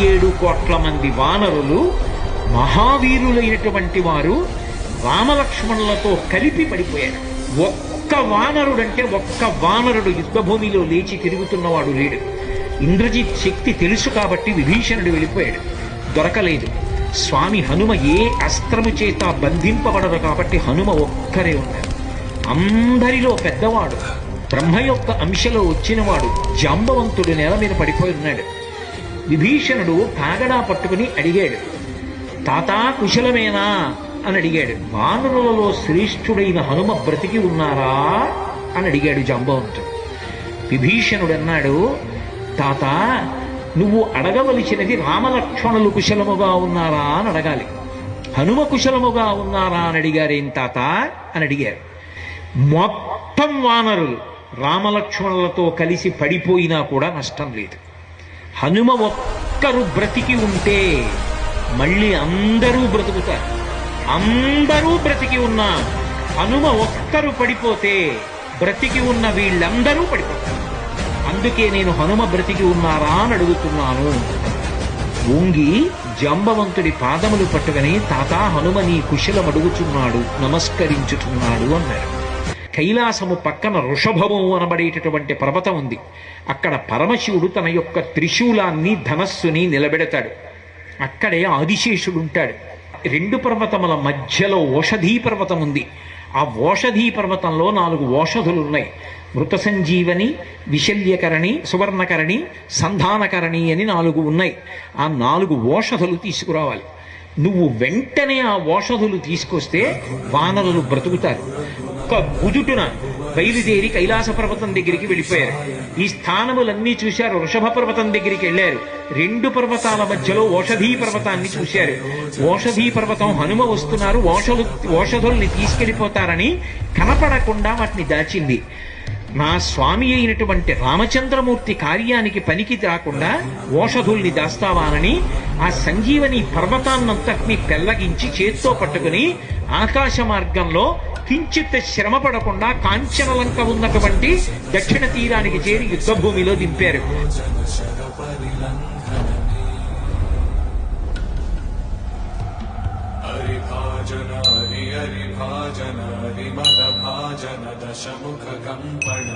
7 కోట్ల మంది వానరులు మహావీరులైనటువంటి వారు రామలక్ష్మణులతో కలిపి పడిపోయారు. ఒక్క వానరుడు యుద్ధభూమిలో లేచి తిరుగుతున్నవాడు లేడు. ఇంద్రజిత్ శక్తి తెలుసు కాబట్టి విభీషణుడు వెళ్ళిపోయాడు, దొరకలేదు. స్వామి హనుమ ఏ అస్త్రము చేత బంధింపబడదు కాబట్టి హనుమ ఒక్కరే ఉన్నారు. అందరిలో పెద్దవాడు, బ్రహ్మ యొక్క అంశలో వచ్చినవాడు జాంబవంతుడు నేల మీద పడిపోయి ఉన్నాడు. విభీషణుడు కాగడా పట్టుకుని అడిగాడు, తాతా కుశలమేనా అని అడిగాడు. వానరులలో శ్రేష్ఠుడైన హనుమ బ్రతికి ఉన్నారా అని అడిగాడు జాంబవంతుడు. విభీషణుడు అన్నాడు, తాత నువ్వు అడగవలసినది రామలక్ష్మణులు కుశలముగా ఉన్నారా అని అడగాలి. హనుమ కుశలముగా ఉన్నారా అని అడిగారేం తాత అని అడిగారు. మొత్తం వానరులు రామలక్ష్మణులతో కలిసి పడిపోయినా కూడా నష్టం లేదు. హనుమ ఒక్కరు బ్రతికి ఉంటే మళ్ళీ అందరూ బ్రతుకుతారు. అందరూ బ్రతికి ఉన్నా హనుమ ఒక్కరు పడిపోతే బ్రతికి ఉన్న వీళ్ళందరూ పడిపోతారు. అందుకే నేను హనుమ బ్రతికి ఉన్నారా అని అడుగుతున్నాను. వంగి జాంబవంతుడి పాదములు పట్టుకుని తాత హనుమ నీ కుశలం అడుగుచున్నాడు, నమస్కరించుతున్నాడు అన్నారు. కైలాసము పక్కన వృషభము అనబడేటటువంటి పర్వతం ఉంది. అక్కడ పరమశివుడు తన యొక్క త్రిశూలాన్ని ధనస్సుని నిలబెడతాడు. అక్కడే ఆదిశేషుడు ఉంటాడు. 2 పర్వతముల మధ్యలో ఓషధీ పర్వతం ఉంది. ఆ ఓషధీ పర్వతంలో 4 ఓషధులున్నాయి. మృత సంజీవని, విశల్యకరణి, సువర్ణకరణి, సంధానకరణి అని 4 ఉన్నాయి. ఆ 4 ఓషధులు తీసుకురావాలి. నువ్వు వెంటనే ఆ ఓషధులు తీసుకొస్తే వానరులు బ్రతుకుతారు. ఒక్క గుజుటున బయలుదేరి కైలాస పర్వతం దగ్గరికి వెళ్ళిపోయారు. ఈ స్థానములన్నీ చూశారు. వృషభ పర్వతం దగ్గరికి వెళ్ళారు. 2 పర్వతాల మధ్యలో ఓషధీ పర్వతాన్ని చూశారు. ఓషధీ పర్వతం హనుమ వస్తున్నారు, ఓషధుల్ని తీసుకెళ్ళిపోతారని కనపడకుండా వాటిని దాచింది. నా స్వామి అయినటువంటి రామచంద్రమూర్తి కార్యానికి పనికి రాకుండా ఓషధుల్ని దాస్తావానని ఆ సంజీవని పర్వతాన్నంతటినీ పెళ్లగించి చేత్తో పట్టుకుని ఆకాశ మార్గంలో కించిత్ శ్రమ పడకుండా కాంచనలంక ఉన్నటువంటి దక్షిణ తీరానికి చేరి యుద్ధభూమిలో దింపారు. హరిభాజన హరి మద భాజన దశముఖ కంపణ